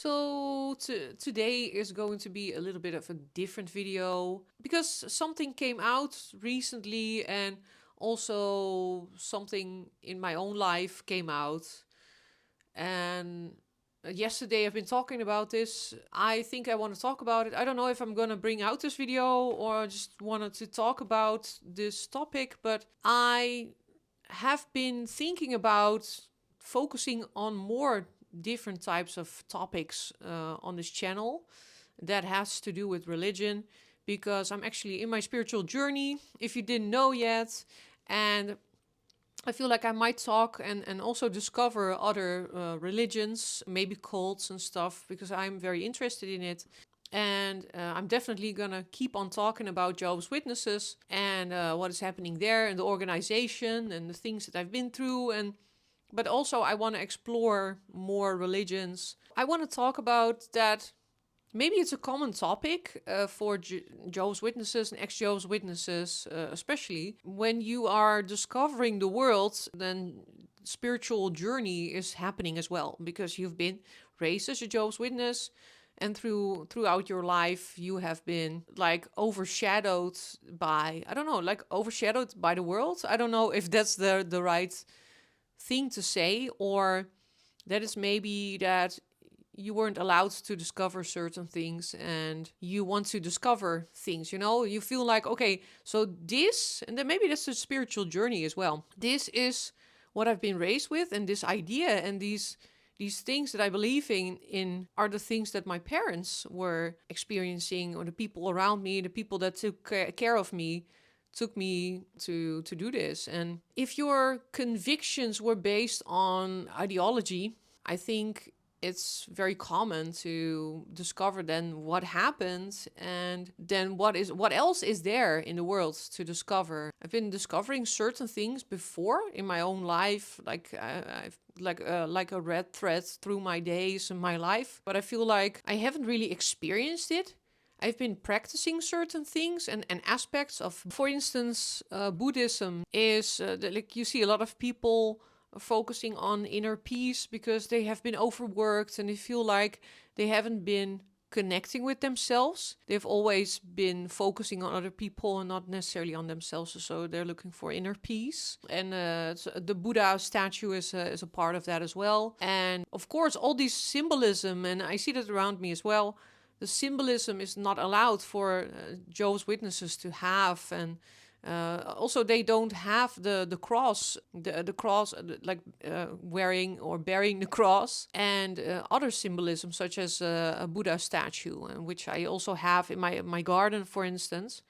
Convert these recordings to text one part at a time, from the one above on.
So today is going to be a little bit of a different video because something came out recently and also something in my own life came out. And yesterday I've been talking about this. I think I want to talk about it. I don't know if I'm going to bring out this video or just wanted to talk about this topic, but I have been thinking about focusing on more different types of topics on this channel that has to do with religion, because I'm actually in my spiritual journey, if you didn't know yet, and I feel like I might talk and also discover other religions, maybe cults and stuff, because I'm very interested in it. And I'm definitely going to keep on talking about Jehovah's Witnesses and what is happening there and the organization and the things that I've been through. But also I want to explore more religions. I want to talk about that. Maybe it's a common topic for Jehovah's Witnesses and ex-Jehovah's Witnesses, especially when you are discovering the world. Then spiritual journey is happening as well, because you've been raised as a Jehovah's Witness, and throughout your life you have been like overshadowed by, I don't know, like overshadowed by the world. I don't know if that's the right thing to say, or that is maybe that you weren't allowed to discover certain things and you want to discover things, you feel like, okay, so this, and then maybe that's a spiritual journey as well. This is what I've been raised with, and this idea and these things that I believe in are the things that my parents were experiencing, or the people around me, the people that took care of me, took me to do this. And if your convictions were based on ideology, I think it's very common to discover then what happened, and then what else is there in the world to discover. I've been discovering certain things before in my own life, I've like a red thread through my days and my life, but I feel like I haven't really experienced it. I've been practicing certain things and aspects of, for instance, Buddhism is like you see a lot of people focusing on inner peace because they have been overworked and they feel like they haven't been connecting with themselves. They've always been focusing on other people and not necessarily on themselves, so they're looking for inner peace. And so the Buddha statue is a part of that as well. And of course, all these symbolism, and I see that around me as well, the symbolism is not allowed for Jehovah's Witnesses to have. And also, they don't have the cross, the cross, wearing or bearing the cross, and other symbolism such as a Buddha statue, which I also have in my garden, for instance.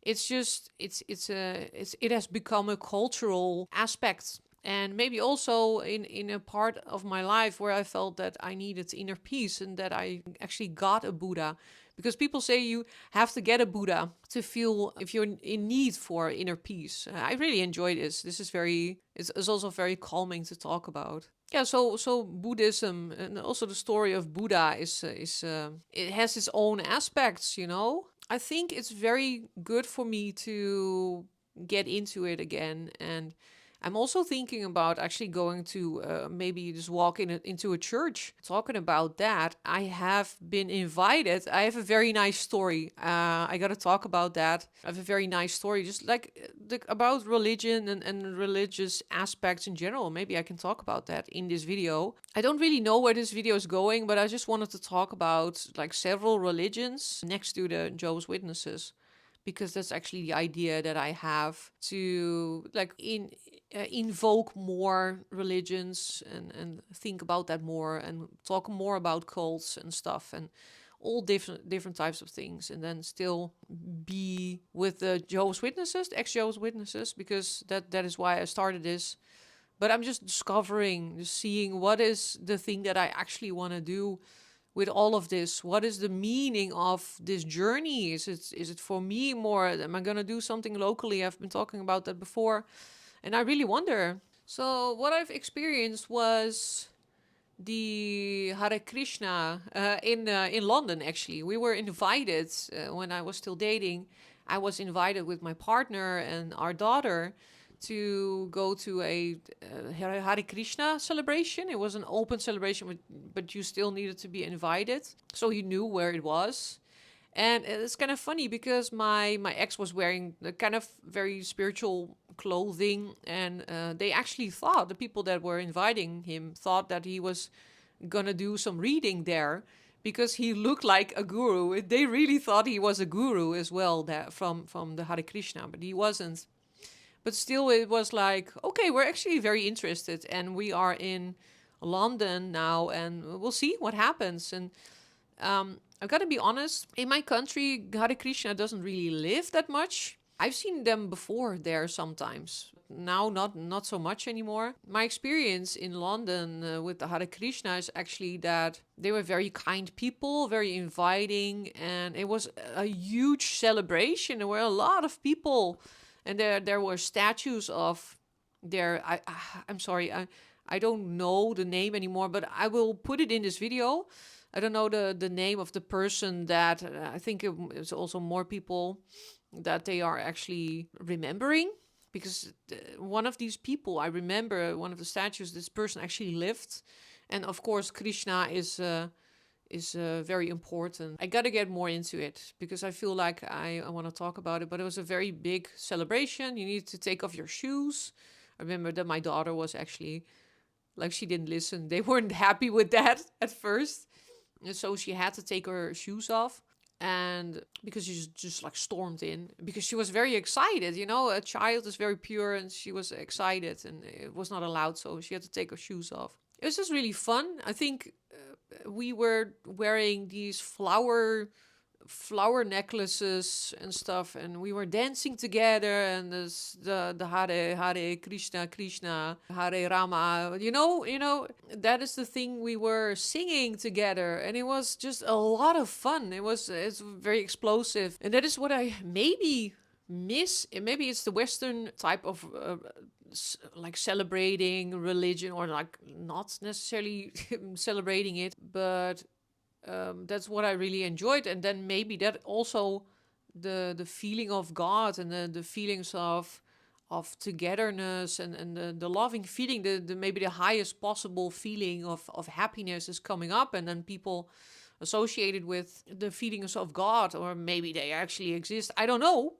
It's just it has become a cultural aspect. And maybe also in a part of my life where I felt that I needed inner peace and that I actually got a Buddha. Because people say you have to get a Buddha to feel if you're in need for inner peace. I really enjoy this. This is it's also very calming to talk about. Yeah, so Buddhism and also the story of Buddha is it has its own aspects, I think it's very good for me to get into it again. And I'm also thinking about actually going to maybe just walk into a church, talking about that. I have been invited. I have a very nice story. I got to talk about that. I have a very nice story, just like about religion and religious aspects in general. Maybe I can talk about that in this video. I don't really know where this video is going, but I just wanted to talk about like several religions next to the Jehovah's Witnesses, because that's actually the idea that I have to invoke more religions and think about that more and talk more about cults and stuff and all different types of things, and then still be with the Jehovah's Witnesses, the ex-Jehovah's Witnesses, because that is why I started this. But I'm just discovering, just seeing what is the thing that I actually want to do with all of this. What is the meaning of this journey? Is it for me more? Am I going to do something locally? I've been talking about that before, and I really wonder. So what I've experienced was the Hare Krishna in London. Actually, we were invited when I was still dating. I was invited with my partner and our daughter to go to a Hare Krishna celebration. It was an open celebration, but you still needed to be invited. So he knew where it was. And it's kind of funny because my ex was wearing the kind of very spiritual clothing. And they actually thought, the people that were inviting him thought that he was going to do some reading there because he looked like a guru. They really thought he was a guru as well, that from the Hare Krishna, but he wasn't. But still, it was like, okay, we're actually very interested, and we are in London now, and we'll see what happens. And I've got to be honest, in my country, Hare Krishna doesn't really live that much. I've seen them before there sometimes. Now, not so much anymore. My experience in London with the Hare Krishna is actually that they were very kind people, very inviting, and it was a huge celebration. There were a lot of people, and there were statues of their. I'm sorry, I don't know the name anymore, but I will put it in this video. I don't know the name of the person that I think it's also more people that they are actually remembering, because one of these people, I remember one of the statues, this person actually lived. And of course, Krishna is very important. I got to get more into it because I feel like I want to talk about it, but it was a very big celebration. You need to take off your shoes. I remember that my daughter was actually, like, she didn't listen. They weren't happy with that at first. And so she had to take her shoes off. And because she just like stormed in, because she was very excited, a child is very pure, and she was excited, and it was not allowed, so she had to take her shoes off. It was just really fun. I think we were wearing these flower necklaces and stuff, and we were dancing together, and the Hare Krishna Krishna Hare Rama, that is the thing we were singing together, and it was just a lot of fun. It's very explosive, and that is what I maybe miss. Maybe it's the Western type of like celebrating religion, or like not necessarily celebrating it, but that's what I really enjoyed. And then maybe that also the feeling of God, and the feelings of togetherness, and the loving feeling, the maybe the highest possible feeling of happiness is coming up, and then people associated with the feelings of God, or maybe they actually exist. I don't know.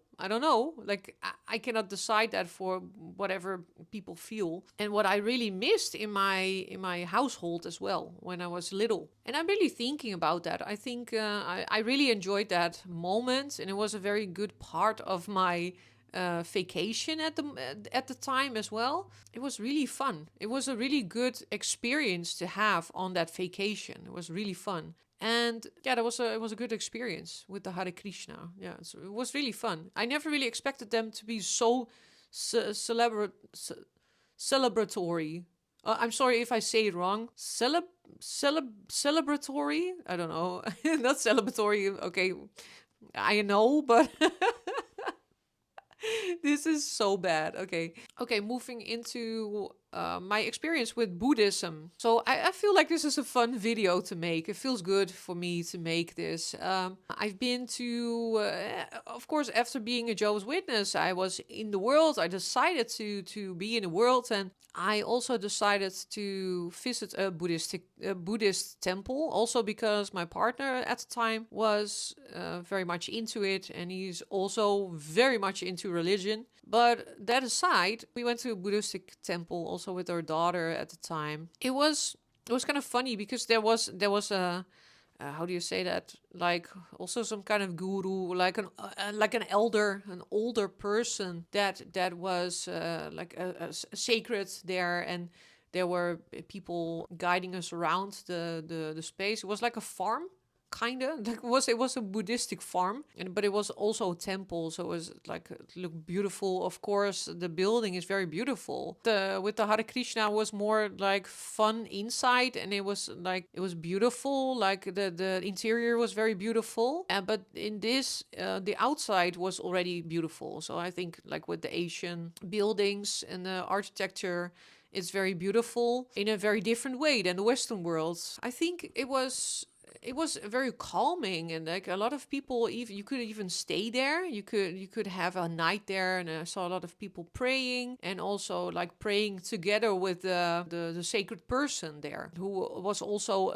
Like, I cannot decide that for whatever people feel. And what I really missed in my household as well when I was little. And I'm really thinking about that. I think I really enjoyed that moment, and it was a very good part of my vacation at the time as well. It was really fun. It was a really good experience to have on that vacation. It was really fun. And yeah, it was a good experience with the Hare Krishna. Yeah, so it was really fun. I never really expected them to be so celebratory. I'm sorry if I say it wrong. Celebratory? I don't know. Not celebratory. Okay, I know, but this is so bad. Okay, moving into my experience with Buddhism. So I feel like this is a fun video to make. It feels good for me to make this. I've been to, of course, after being a Jehovah's Witness, I was in the world. I decided to be in the world, and I also decided to visit a Buddhist temple, also because my partner at the time was very much into it, and he's also very much into religion. But that aside, we went to a Buddhistic temple also with our daughter at the time. It was kind of funny because there was a how do you say that? Like, also some kind of guru, like an older person that was like a sacred there, and there were people guiding us around the space. It was like a farm. Kinda, like it was a Buddhistic farm, but it was also a temple, so it was like, it looked beautiful. Of course, the building is very beautiful. With the Hare Krishna was more like fun inside, and it was beautiful. Like the interior was very beautiful, but in this, the outside was already beautiful. So I think, like, with the Asian buildings and the architecture, it's very beautiful in a very different way than the Western world. I think it was it was very calming, and like a lot of people, even you could even stay there. You could have a night there, and I saw a lot of people praying, and also like praying together with the sacred person there, who was also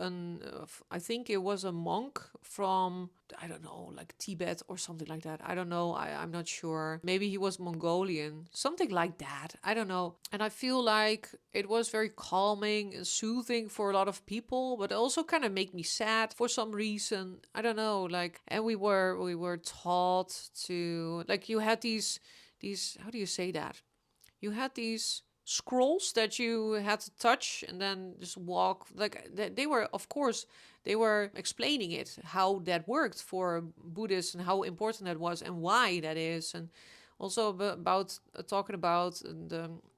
I think it was a monk from, I don't know, like Tibet or something like that. I don't know. I'm not sure. Maybe he was Mongolian, something like that. I don't know. And I feel like it was very calming and soothing for a lot of people, but also kind of make me sad for some reason. I don't know. Like, and we were taught to, like, you had these how do you say that? You had these scrolls that you had to touch and then just walk, like they were, of course, they were explaining it, how that worked for Buddhists and how important that was and why that is. And also about talking about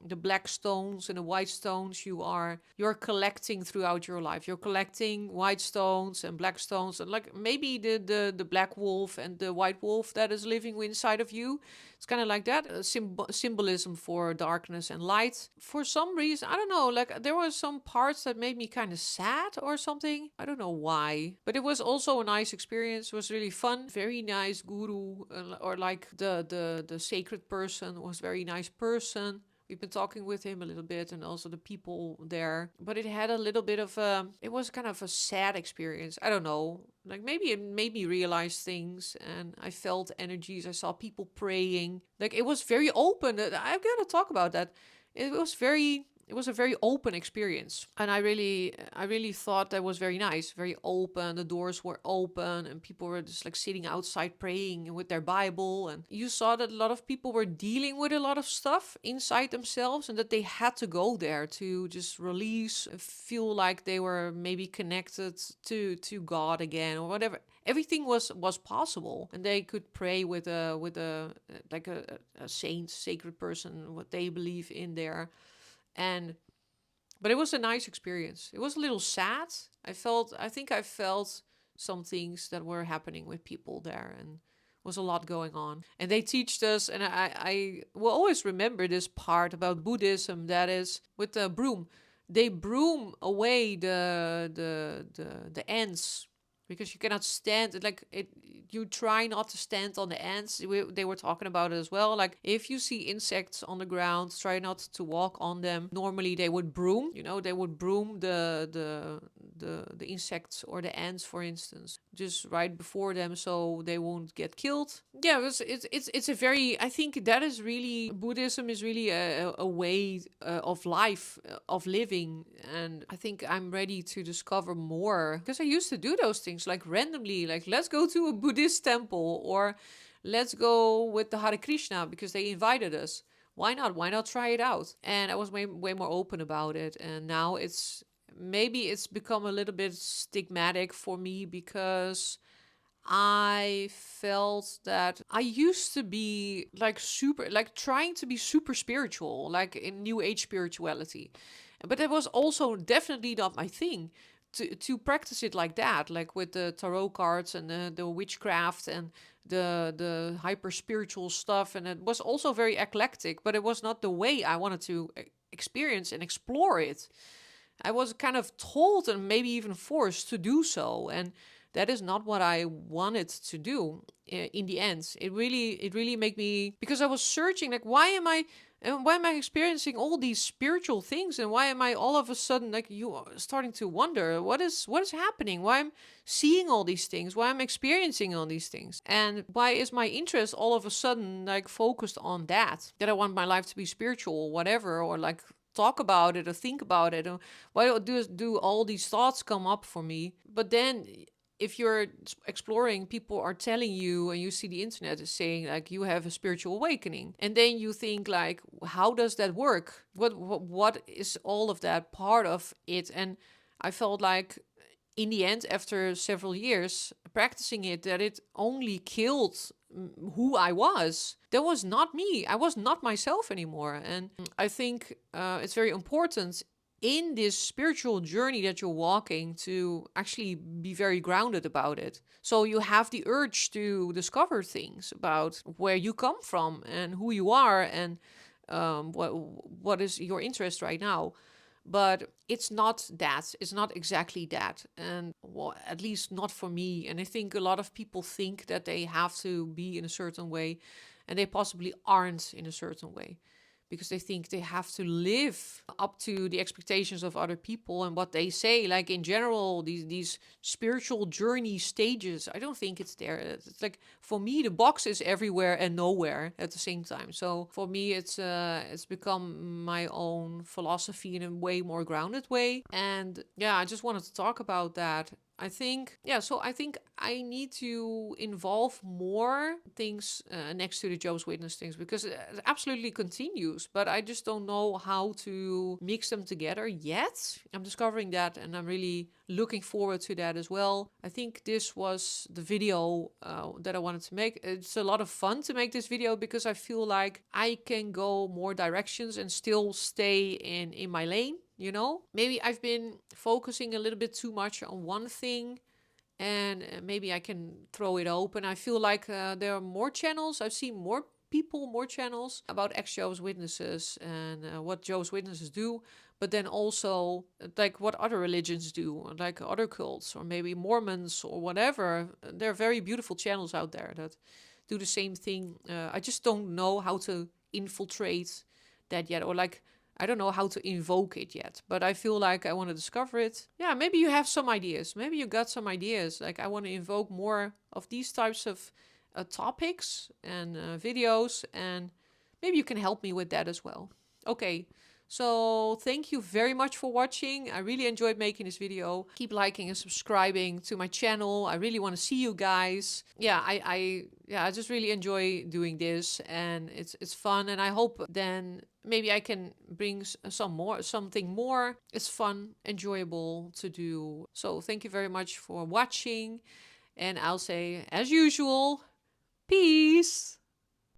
the black stones and the white stones you're collecting throughout your life. You're collecting white stones and black stones, and like maybe the black wolf and the white wolf that is living inside of you. It's kind of like that symbolism for darkness and light. For some reason, I don't know, like there were some parts that made me kind of sad or something. I don't know why, but it was also a nice experience. It was really fun. Very nice guru, or like the sacred person was very nice person. We've been talking with him a little bit, and also the people there. But it had a little bit of it was kind of a sad experience. I don't know. Like maybe it made me realize things, and I felt energies. I saw people praying. Like it was very open. I've got to talk about that. It was a very open experience, and I really thought that was very nice, very open. The doors were open, and people were just like sitting outside praying with their Bible, and you saw that a lot of people were dealing with a lot of stuff inside themselves, and that they had to go there to just release, feel like they were maybe connected to God again or whatever. Everything was possible, and they could pray with a like a saint, sacred person, what they believe in there. And but it was a nice experience. It was a little sad. I think I felt some things that were happening with people there, and was a lot going on. And they teached us, and I will always remember this part about Buddhism, that is with the broom. They broom away the ants, because you cannot stand, like it, you try not to stand on the ants. They were talking about it as well. Like if you see insects on the ground, try not to walk on them. Normally they would broom, they would broom the insects or the ants, for instance, just right before them, so they won't get killed. Yeah, it's a very, I think that is really, Buddhism is really a way of life, of living. And I think I'm ready to discover more, because I used to do those things like randomly, like let's go to a Buddhist temple, or let's go with the Hare Krishna because they invited us. Why not? Why not try it out? And I was way more open about it. And now it's become a little bit stigmatic for me, because I felt that I used to be like super, like trying to be super spiritual, like in New Age spirituality. But it was also definitely not my thing to practice it like that, like with the tarot cards and the witchcraft and the hyper spiritual stuff. And it was also very eclectic, but it was not the way I wanted to experience and explore it. I was kind of told and maybe even forced to do so, and that is not what I wanted to do. In the end, it really made me, because I was searching, like why am I experiencing all these spiritual things, and why am I all of a sudden, like, you are starting to wonder what is happening, why I'm seeing all these things, why I'm experiencing all these things, and why is my interest all of a sudden like focused on that I want my life to be spiritual or whatever, or like talk about it or think about it, or why do all these thoughts come up for me. But then if you're exploring, people are telling you, and you see the internet is saying like you have a spiritual awakening, and then you think like, how does that work? What is all of that part of it? And I felt like in the end, after several years practicing it, that it only killed who I was. That was not me. I was not myself anymore. And I think it's very important in this spiritual journey that you're walking to actually be very grounded about it. So you have the urge to discover things about where you come from and who you are, and what is your interest right now. But it's not that. It's not exactly that. And well, at least not for me. And I think a lot of people think that they have to be in a certain way, and they possibly aren't in a certain way, because they think they have to live up to the expectations of other people and what they say. Like in general, these spiritual journey stages, I don't think it's there. It's like, for me, the box is everywhere and nowhere at the same time. So for me, it's become my own philosophy in a way more grounded way. And yeah, I just wanted to talk about that. I think, yeah, so I think I need to involve more things next to the Jehovah's Witness things, because it absolutely continues, but I just don't know how to mix them together yet. I'm discovering that, and I'm really looking forward to that as well. I think this was the video that I wanted to make. It's a lot of fun to make this video because I feel like I can go more directions and still stay in my lane. You know, maybe I've been focusing a little bit too much on one thing, and maybe I can throw it open. I feel like there are more channels. I've seen more people, more channels about ex-Jehovah's Witnesses and what Jehovah's Witnesses do, but then also like what other religions do, like other cults, or maybe Mormons or whatever. There are very beautiful channels out there that do the same thing. I just don't know how to infiltrate that yet, or like, I don't know how to invoke it yet, but I feel like I want to discover it. Yeah, maybe you have some ideas. Maybe you got some ideas. Like, I want to invoke more of these types of topics and videos, and maybe you can help me with that as well. Okay, so thank you very much for watching. I really enjoyed making this video. Keep liking and subscribing to my channel. I really want to see you guys. Yeah, I just really enjoy doing this, and it's fun, and I hope then maybe I can bring something more. It's fun, enjoyable to do. So thank you very much for watching, and I'll say, as usual, peace.